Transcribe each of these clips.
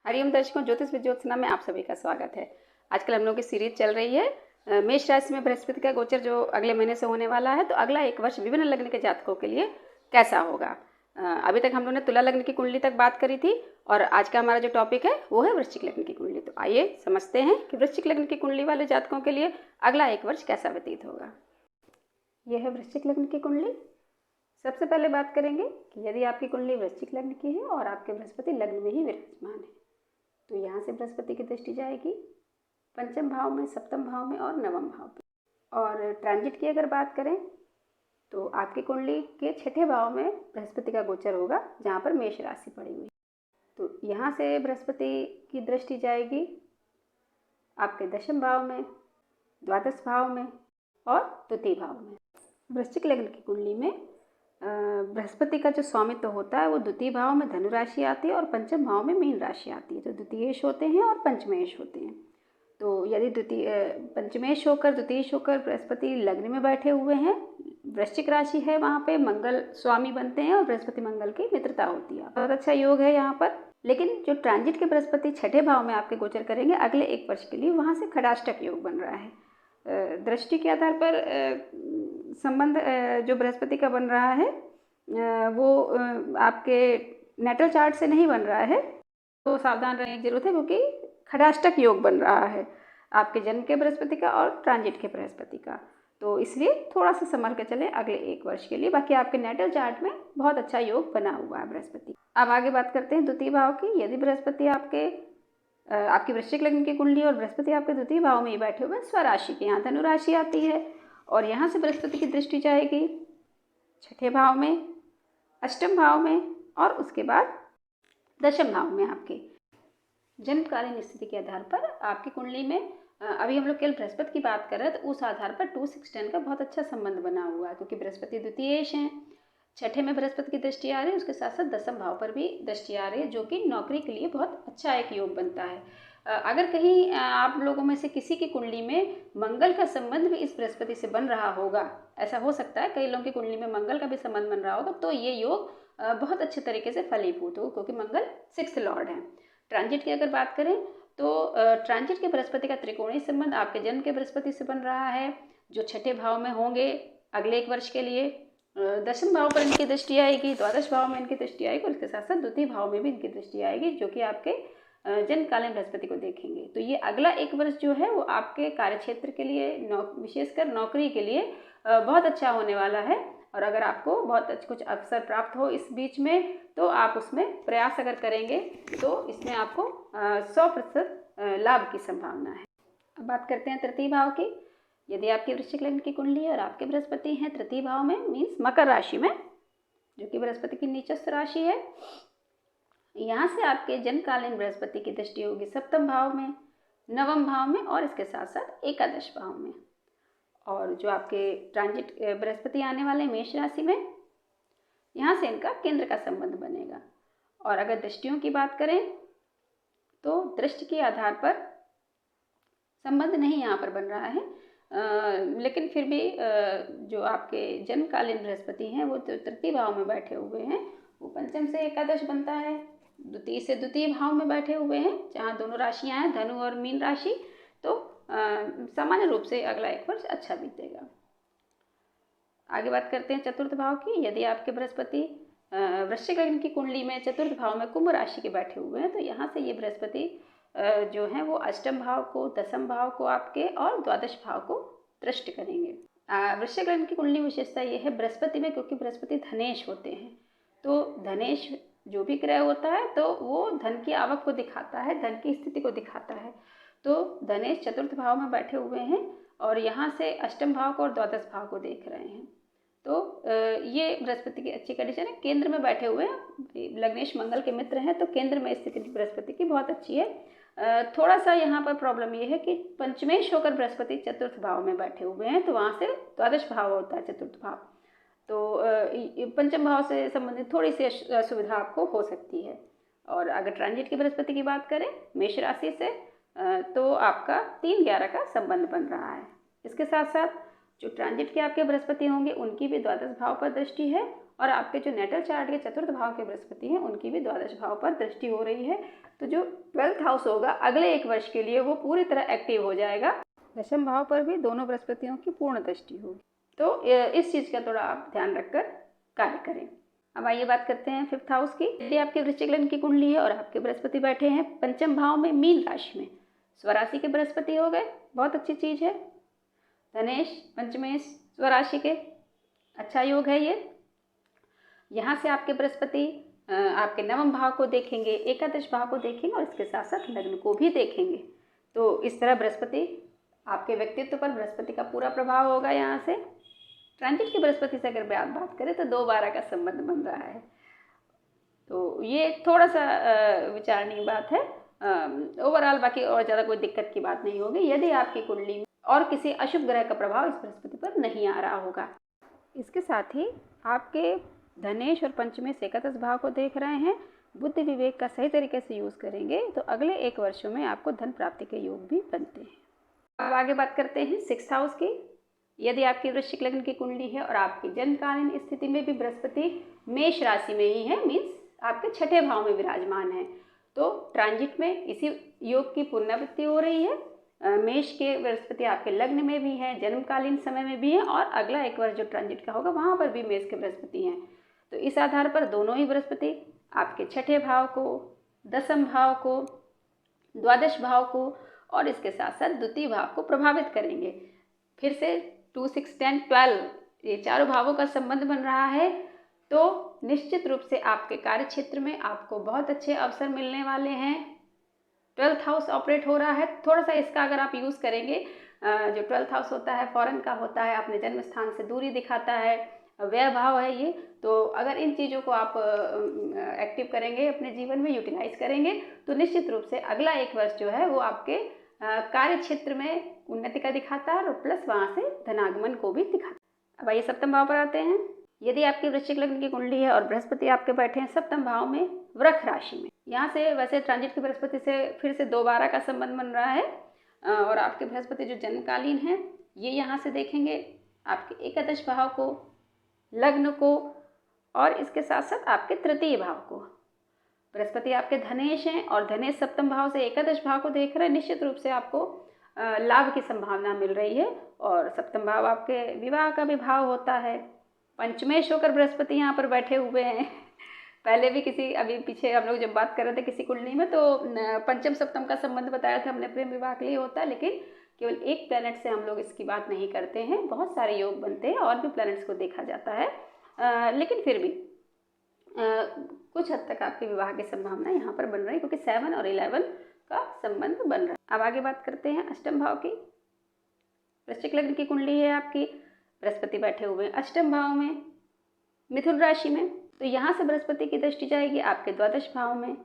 हरिओम दर्शकों, ज्योतिष विद ज्योत्सना में आप सभी का स्वागत है। आजकल हम लोग की सीरीज चल रही है मेष राशि में बृहस्पति का गोचर जो अगले महीने से होने वाला है। तो अगला एक वर्ष विभिन्न लग्न के जातकों के लिए कैसा होगा। अभी तक हम लोगों ने तुला लग्न की कुंडली तक बात करी थी और आज का हमारा जो टॉपिक है वो है वृश्चिक लग्न की कुंडली। तो आइए समझते हैं कि वृश्चिक लग्न की कुंडली वाले जातकों के लिए अगला एक वर्ष कैसा व्यतीत होगा। यह है वृश्चिक लग्न की कुंडली। सबसे पहले बात करेंगे कि यदि आपकी कुंडली वृश्चिक लग्न की है और आपके बृहस्पति लग्न में ही विराजमान है तो यहाँ से बृहस्पति की दृष्टि जाएगी पंचम भाव में, सप्तम भाव में और नवम भाव पे। और ट्रांजिट की अगर बात करें तो आपकी कुंडली के छठे भाव में बृहस्पति का गोचर होगा जहाँ पर मेष राशि पड़ी हुई। तो यहाँ से बृहस्पति की दृष्टि जाएगी आपके दशम भाव में, द्वादश भाव में और तृतीय भाव में। वृश्चिक लग्न की कुंडली में बृहस्पति का जो स्वामित्व होता है वो द्वितीय भाव में धनु राशि आती है और पंचम भाव में मीन राशि आती है। तो द्वितीयेश होते हैं और पंचमेश होते हैं। तो यदि पंचमेश होकर द्वितीयेश होकर बृहस्पति लग्न में बैठे हुए हैं, वृश्चिक राशि है, वहाँ पे मंगल स्वामी बनते हैं और बृहस्पति मंगल की मित्रता होती है। बहुत अच्छा योग है यहाँ पर। लेकिन जो ट्रांजिट के बृहस्पति छठे भाव में आपके गोचर करेंगे अगले एक वर्ष के लिए, वहाँ से खडाष्टक योग बन रहा है। दृष्टि के आधार पर संबंध जो बृहस्पति का बन रहा है वो आपके नेटल चार्ट से नहीं बन रहा है, तो सावधान रहने की जरूरत है क्योंकि खडाष्टक योग बन रहा है आपके जन्म के बृहस्पति का और ट्रांजिट के बृहस्पति का। तो इसलिए थोड़ा सा संभल के चलें अगले एक वर्ष के लिए। बाकी आपके नेटल चार्ट में बहुत अच्छा योग बना हुआ है बृहस्पति। अब आगे बात करते हैं द्वितीय भाव की। यदि बृहस्पति आपकी वृश्चिक लग्न की कुंडली और बृहस्पति आपके द्वितीय भाव में ही बैठे हुए स्वराशि के, यहाँ धनु राशि आती है और यहाँ से बृहस्पति की दृष्टि जाएगी छठे भाव में, अष्टम भाव में और उसके बाद दशम भाव में। आपके जन्मकालीन स्थिति के आधार पर आपकी कुंडली में अभी हम लोग केवल बृहस्पति की बात कर रहे हैं तो उस आधार पर 2-6-10 का बहुत अच्छा संबंध बना हुआ है क्योंकि बृहस्पति द्वितीयेश हैं, छठे में बृहस्पति की दृष्टि आ रही है, उसके साथ साथ दशम भाव पर भी दृष्टि आ रही है जो कि नौकरी के लिए बहुत अच्छा एक योग बनता है। अगर कहीं आप लोगों में से किसी की कुंडली में मंगल का संबंध भी इस बृहस्पति से बन रहा होगा, ऐसा हो सकता है कई लोगों की कुंडली में मंगल का भी संबंध बन रहा होगा, तो ये योग बहुत अच्छे तरीके से फलीभूत हो क्योंकि मंगल 6th लॉर्ड है। ट्रांजिट की अगर बात करें तो ट्रांजिट के बृहस्पति का त्रिकोणीय संबंध आपके जन्म के बृहस्पति से बन रहा है जो छठे भाव में होंगे अगले एक वर्ष के लिए। दशम भाव पर इनकी दृष्टि आएगी, द्वादश भाव में इनकी दृष्टि आएगी और इसके साथ साथ द्वितीय भाव में भी इनकी दृष्टि आएगी जो कि आपके जन्मकालीन बृहस्पति को देखेंगे। तो ये अगला एक वर्ष जो है वो आपके कार्यक्षेत्र के लिए, विशेषकर नौकरी के लिए बहुत अच्छा होने वाला है। और अगर आपको बहुत कुछ अवसर प्राप्त हो इस बीच में तो आप उसमें प्रयास अगर करेंगे तो इसमें आपको 100% लाभ की संभावना है। अब बात करते हैं तृतीय भाव की। यदि आपकी वृश्चिक लग्न की कुंडली और आपके बृहस्पति हैं तृतीय भाव में, मीन्स मकर राशि में, जो कि बृहस्पति की नीचस्थ राशि है, यहाँ से आपके जन्मकालीन बृहस्पति की दृष्टि होगी सप्तम भाव में, नवम भाव में और इसके साथ साथ एकादश भाव में। और जो आपके ट्रांजिट बृहस्पति आने वाले मेष राशि में, यहाँ से इनका केंद्र का संबंध बनेगा। और अगर दृष्टियों की बात करें तो दृष्टि के आधार पर संबंध नहीं यहाँ पर बन रहा है, लेकिन फिर भी जो आपके जन्मकालीन बृहस्पति हैं वो तृतीय भाव में बैठे हुए हैं, वो पंचम से एकादश बनता है, द्वितीय से द्वितीय भाव में बैठे हुए हैं जहाँ दोनों राशियाँ हैं धनु और मीन राशि। तो सामान्य रूप से अगला एक वर्ष अच्छा बीतेगा। आगे बात करते हैं चतुर्थ भाव की। यदि आपके बृहस्पति वृश्चिक लग्न की कुंडली में चतुर्थ भाव में कुंभ राशि के बैठे हुए हैं तो यहाँ से ये बृहस्पति जो है वो अष्टम भाव को, दशम भाव को आपके और द्वादश भाव को दृष्टि करेंगे। वृश्चिक लग्न की कुंडली विशेषता ये है बृहस्पति में, क्योंकि बृहस्पति धनेश होते हैं तो धनेश जो भी ग्रह होता है तो वो धन की आवक को दिखाता है, धन की स्थिति को दिखाता है। तो धनेश चतुर्थ भाव में बैठे हुए हैं और यहाँ से अष्टम भाव को और द्वादश भाव को देख रहे हैं। तो ये बृहस्पति की अच्छी कंडीशन है। केंद्र में बैठे हुए हैं, लग्नेश मंगल के मित्र हैं तो केंद्र में स्थिति बृहस्पति की बहुत अच्छी है। थोड़ा सा यहाँ पर प्रॉब्लम ये है कि पंचमेश होकर बृहस्पति चतुर्थ भाव में बैठे हुए हैं तो वहाँ से द्वादश भाव होता है चतुर्थ भाव, तो पंचम भाव से संबंधित थोड़ी सी असुविधा आपको हो सकती है। और अगर ट्रांजिट की बृहस्पति की बात करें मेष राशि से तो आपका 3-11 का संबंध बन रहा है। इसके साथ साथ जो ट्रांजिट के आपके बृहस्पति होंगे उनकी भी द्वादश भाव पर दृष्टि है और आपके जो नेटल चार्ट के चतुर्थ भाव के बृहस्पति हैं उनकी भी द्वादश भाव पर दृष्टि हो रही है। तो जो 12th हाउस होगा अगले एक वर्ष के लिए वो पूरी तरह एक्टिव हो जाएगा। दशम भाव पर भी दोनों बृहस्पतियों की पूर्ण दृष्टि होगी, तो इस चीज़ का थोड़ा आप ध्यान रखकर कार्य करें। अब आइए बात करते हैं 5th हाउस की। यदि आपके वृश्चिक लग्न की कुंडली है और आपके बृहस्पति बैठे हैं पंचम भाव में मीन राशि में, स्वराशि के बृहस्पति हो गए, बहुत अच्छी चीज़ है। धनेश पंचमेश स्वराशि के अच्छा योग है ये। यहाँ से आपके बृहस्पति आपके नवम भाव को देखेंगे, एकादश भाव को देखेंगे और इसके साथ साथ लग्न को भी देखेंगे। तो इस तरह बृहस्पति आपके व्यक्तित्व पर बृहस्पति का पूरा प्रभाव होगा। यहाँ से ट्रांजिट की बृहस्पति से अगर बात करें तो 2-12 का संबंध बन रहा है, तो ये थोड़ा सा विचारणीय बात है। ओवरऑल बाकी और ज़्यादा कोई दिक्कत की बात नहीं होगी यदि आपकी कुंडली में और किसी अशुभ ग्रह का प्रभाव इस बृहस्पति पर नहीं आ रहा होगा। इसके साथ ही आपके धनेश और पंचमेश एकादश भाव को देख रहे हैं, बुद्धि विवेक का सही तरीके से यूज़ करेंगे तो अगले एक वर्षों में आपको धन प्राप्ति के योग भी बनते हैं। अब आगे बात करते हैं 6th हाउस की। यदि आपकी वृश्चिक लग्न की कुंडली है और आपकी जन्मकालीन स्थिति में भी बृहस्पति मेष राशि में ही है, मीन्स आपके छठे भाव में विराजमान है, तो ट्रांजिट में इसी योग की पुनरावृत्ति हो रही है। मेष के बृहस्पति आपके लग्न में भी हैं, जन्मकालीन समय में भी हैं और अगला एक वर्ष जो ट्रांजिट का होगा वहाँ पर भी मेष के बृहस्पति हैं। तो इस आधार पर दोनों ही बृहस्पति आपके छठे भाव को, दसम भाव को, द्वादश भाव को और इसके साथ साथ द्वितीय भाव को प्रभावित करेंगे। फिर से 2, 6, 10, 12 ये चारों भावों का संबंध बन रहा है, तो निश्चित रूप से आपके कार्य क्षेत्र में आपको बहुत अच्छे अवसर मिलने वाले हैं। 12th हाउस ऑपरेट हो रहा है, थोड़ा सा इसका अगर आप यूज़ करेंगे, जो 12th हाउस होता है फॉरेन का होता है, अपने जन्म स्थान से दूरी दिखाता है, व्यय भाव है ये, तो अगर इन चीज़ों को आप एक्टिव करेंगे, अपने जीवन में यूटिलाइज करेंगे तो निश्चित रूप से अगला एक वर्ष जो है वो आपके कार्य क्षेत्र में उन्नति का दिखाता है और प्लस वहाँ से धनागमन को भी दिखाता है। अब आइए सप्तम भाव पर आते हैं। यदि आपकी वृश्चिक लग्न की कुंडली है और बृहस्पति आपके बैठे हैं सप्तम भाव में वृष राशि में, यहाँ से वैसे ट्रांजिट की बृहस्पति से फिर से 2-12 का संबंध बन रहा है और आपके बृहस्पति जो जन्मकालीन है ये यहाँ से देखेंगे आपके एकादश भाव को, लग्न को और इसके साथ साथ आपके तृतीय भाव को। बृहस्पति आपके धनेश हैं और धनेश सप्तम भाव से एकादश भाव को देख रहे हैं, निश्चित रूप से आपको लाभ की संभावना मिल रही है। और सप्तम भाव आपके विवाह का भी भाव होता है। पंचमेश होकर बृहस्पति यहाँ पर बैठे हुए हैं। पहले भी अभी पीछे हम लोग जब बात कर रहे थे किसी कुंडली में तो पंचम सप्तम का संबंध बताया था हमने, प्रेम विवाह के लिए होता है, लेकिन केवल एक प्लैनेट से हम लोग इसकी बात नहीं करते हैं, बहुत सारे योग बनते हैं और भी प्लैनेट्स को देखा जाता है, लेकिन फिर भी कुछ हद तक आपके विवाह की संभावना यहाँ पर बन रही है क्योंकि 7 और 11 का संबंध बन रहा है। अब आगे बात करते हैं अष्टम भाव की। वृश्चिक लग्न की कुंडली है आपकी, बृहस्पति बैठे हुए हैं अष्टम भाव में मिथुन राशि में, तो यहाँ से बृहस्पति की दृष्टि जाएगी आपके द्वादश भाव में,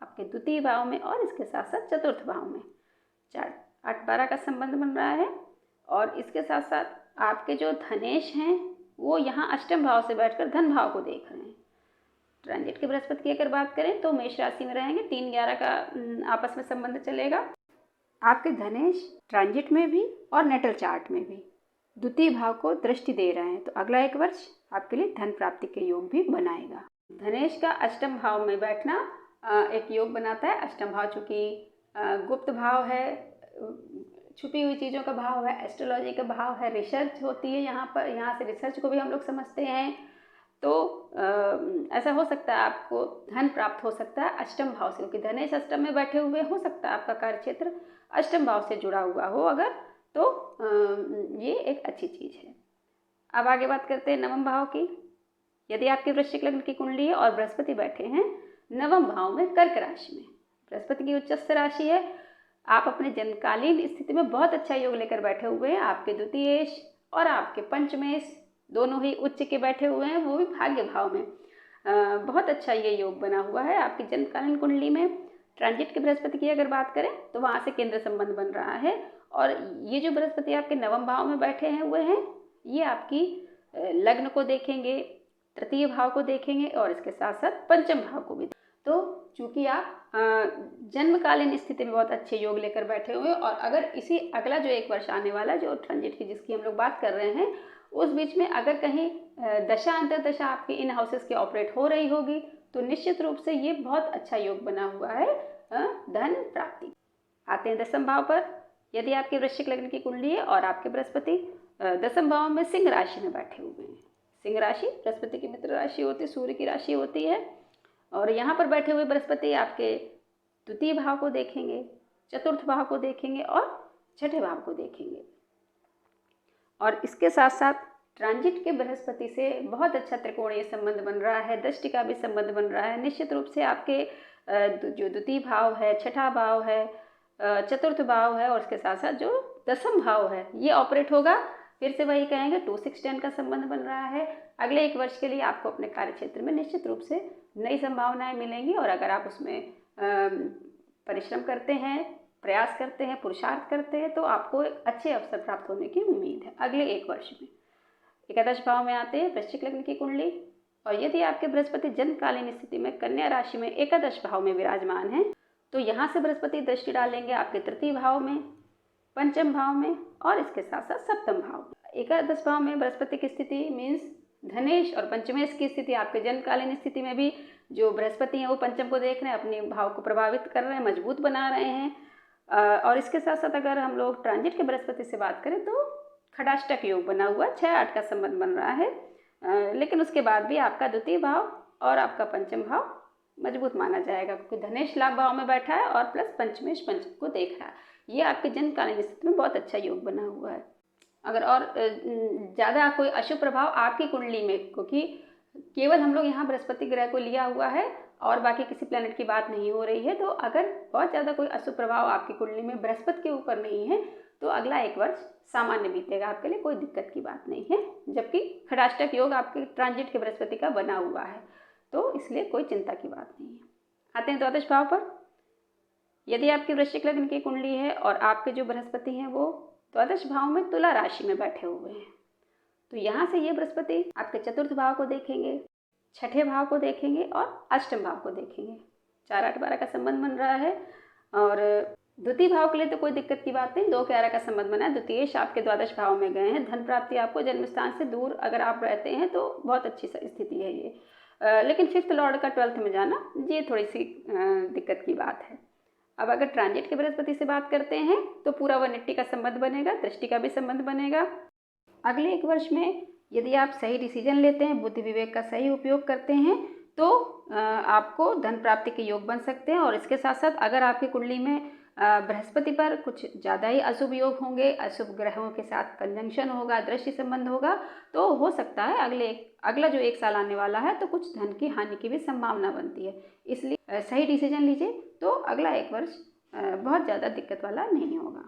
आपके द्वितीय भाव में और इसके साथ साथ चतुर्थ भाव में। 4-8-12 का संबंध बन रहा है और इसके साथ साथ आपके जो धनेश हैं वो यहाँ अष्टम भाव से बैठकर धन भाव को देख रहे हैं। ट्रांजिट के बृहस्पति की अगर बात करें तो मेष राशि में रहेंगे, 3-11 का आपस में संबंध चलेगा। आपके धनेश ट्रांजिट में भी और नेटल चार्ट में भी द्वितीय भाव को दृष्टि दे रहे हैं, तो अगला एक वर्ष आपके लिए धन प्राप्ति के योग भी बनाएगा। धनेश का अष्टम भाव में बैठना एक योग बनाता है। अष्टम भाव चूँकि गुप्त भाव है, छुपी हुई चीज़ों का भाव है, एस्ट्रोलॉजी का भाव है, रिसर्च होती है यहाँ पर, यहाँ से रिसर्च को भी हम लोग समझते हैं, तो ऐसा हो सकता है आपको धन प्राप्त हो सकता है अष्टम भाव से, क्योंकि धनेश अष्टम में बैठे हुए हो सकता है आपका कार्य क्षेत्र अष्टम भाव से जुड़ा हुआ हो अगर, तो ये एक अच्छी चीज़ है। अब आगे बात करते हैं नवम भाव की। यदि आपके वृश्चिक लग्न की कुंडली है और बृहस्पति बैठे हैं नवम भाव में कर्क राशि में, बृहस्पति की उच्चस्थ राशि है, आप अपने जन्मकालीन स्थिति में बहुत अच्छा योग लेकर बैठे हुए हैं। आपके द्वितीयेश और आपके पंचमेश दोनों ही उच्च के बैठे हुए हैं, वो भी भाग्य भाव में। बहुत अच्छा ये योग बना हुआ है आपकी जन्मकालीन कुंडली में। ट्रांजिट के बृहस्पति की अगर बात करें तो वहाँ से केंद्र संबंध बन रहा है और ये जो बृहस्पति आपके नवम भाव में बैठे हैं हुए हैं, ये आपकी लग्न को देखेंगे, तृतीय भाव को देखेंगे और इसके साथ साथ पंचम भाव को भी। तो चूंकि आप जन्मकालीन स्थिति में बहुत अच्छे योग लेकर बैठे हुए और अगर इसी अगला जो एक वर्ष आने वाला जो ट्रांजिट की जिसकी हम लोग बात कर रहे हैं उस बीच में अगर कहीं दशा अंतर्दशा आपकी इन हाउसेस की ऑपरेट हो रही होगी तो निश्चित रूप से ये बहुत अच्छा योग बना हुआ है धन प्राप्ति। आते हैं दसम भाव पर। यदि आपके वृश्चिक लग्न की कुंडली है और आपके बृहस्पति दसम भाव में सिंह राशि में बैठे हुए हैं। सिंह राशि बृहस्पति की मित्र राशि होती है, सूर्य की राशि होती है, और यहाँ पर बैठे हुए बृहस्पति आपके द्वितीय भाव को देखेंगे, चतुर्थ भाव को देखेंगे और छठे भाव को देखेंगे। और इसके साथ साथ ट्रांजिट के बृहस्पति से बहुत अच्छा त्रिकोणीय संबंध बन रहा है, दृष्टि का भी संबंध बन रहा है। निश्चित रूप से आपके जो द्वितीय भाव है, छठा भाव है, चतुर्थ भाव है और उसके साथ साथ जो दसम भाव है ये ऑपरेट होगा। फिर से वही कहेंगे 2-6-10 का संबंध बन रहा है। अगले एक वर्ष के लिए आपको अपने कार्य क्षेत्र में निश्चित रूप से नई संभावनाएं मिलेंगी, और अगर आप उसमें परिश्रम करते हैं, प्रयास करते हैं, पुरुषार्थ करते हैं तो आपको एक अच्छे अवसर प्राप्त होने की उम्मीद है अगले एक वर्ष में। एकादश भाव में आते हैं वृश्चिक लग्न की कुंडली, और यदि आपके बृहस्पति जन्मकालीन स्थिति में कन्या राशि में एकादश भाव में विराजमान है तो यहाँ से बृहस्पति दृष्टि डालेंगे आपके तृतीय भाव में, पंचम भाव में और इसके साथ साथ सप्तम भाव में। एकादश भाव में बृहस्पति की स्थिति मीन्स धनेश और पंचमेश की स्थिति। आपके जन्मकालीन स्थिति में भी जो बृहस्पति हैं वो पंचम को देख रहे हैं, अपने भाव को प्रभावित कर रहे हैं, मजबूत बना रहे हैं। और इसके साथ साथ अगर हम लोग ट्रांजिट के बृहस्पति से बात करें तो खडाष्टक योग बना हुआ 6-8 का संबंध बन रहा है। लेकिन उसके बाद भी आपका द्वितीय भाव और आपका पंचम भाव मजबूत माना जाएगा, क्योंकि धनेश लाभ भाव में बैठा है और प्लस पंचमेश पंचम को देख रहा है। ये आपके जन्मकालीन स्थिति में बहुत अच्छा योग बना हुआ है। अगर और ज़्यादा कोई अशुभ प्रभाव आपकी कुंडली में, क्योंकि केवल हम लोग यहाँ बृहस्पति ग्रह को लिया हुआ है और बाकी किसी प्लैनेट की बात नहीं हो रही है, तो अगर बहुत ज़्यादा कोई अशुभ प्रभाव आपकी कुंडली में बृहस्पति के ऊपर नहीं है तो अगला एक वर्ष सामान्य बीतेगा, आपके लिए कोई दिक्कत की बात नहीं है। जबकि खडाष्टक योग आपके ट्रांजिट के बृहस्पति का बना हुआ है, तो इसलिए कोई चिंता की बात नहीं है। आते हैं द्वादश भाव पर। यदि आपकी वृश्चिक लग्न की कुंडली है और आपके जो बृहस्पति हैं वो द्वादश भाव में तुला राशि में बैठे हुए हैं, तो यहाँ से ये बृहस्पति आपके चतुर्थ भाव को देखेंगे, छठे भाव को देखेंगे और अष्टम भाव को देखेंगे। 4-8-12 का संबंध बन रहा है। और द्वितीय भाव के लिए तो कोई दिक्कत की बात नहीं, 2-11 का संबंध बना है। द्वितीयेश आपके द्वादश भाव में गए हैं। धन प्राप्ति आपको जन्म स्थान से दूर अगर आप रहते हैं तो बहुत अच्छी स्थिति है ये। लेकिन 5th लॉर्ड का 12th में जाना ये थोड़ी सी दिक्कत की बात है। अब अगर ट्रांजिट के बृहस्पति से बात करते हैं तो पूरा 180 का संबंध बनेगा, दृष्टि का भी संबंध बनेगा। अगले एक वर्ष में यदि आप सही डिसीजन लेते हैं, बुद्धि विवेक का सही उपयोग करते हैं तो आपको धन प्राप्ति के योग बन सकते हैं। और इसके साथ साथ अगर आपकी कुंडली में बृहस्पति पर कुछ ज़्यादा ही अशुभ योग होंगे, अशुभ ग्रहों के साथ कंजंक्शन होगा, दृष्टि संबंध होगा, तो हो सकता है अगला जो एक साल आने वाला है तो कुछ धन की हानि की भी संभावना बनती है। इसलिए सही डिसीजन लीजिए तो अगला एक वर्ष बहुत ज़्यादा दिक्कत वाला नहीं होगा।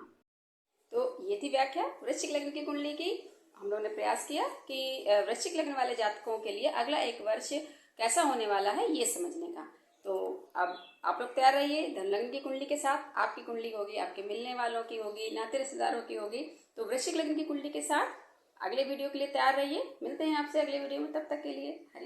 तो ये थी व्याख्या वृश्चिक लग्न की कुंडली की। हम लोगों ने प्रयास किया कि वृश्चिक लग्न वाले जातकों के लिए अगला एक वर्ष कैसा होने वाला है ये समझने का। तो अब आप लोग तैयार रहिए धन लग्न की कुंडली के साथ। आपकी कुंडली होगी, आपके मिलने वालों की होगी, नाते रिश्तेदारों की होगी। तो वृश्चिक लग्न की कुंडली के साथ अगले वीडियो के लिए तैयार रहिए। मिलते हैं आपसे अगले वीडियो में, तब तक के लिए हरि।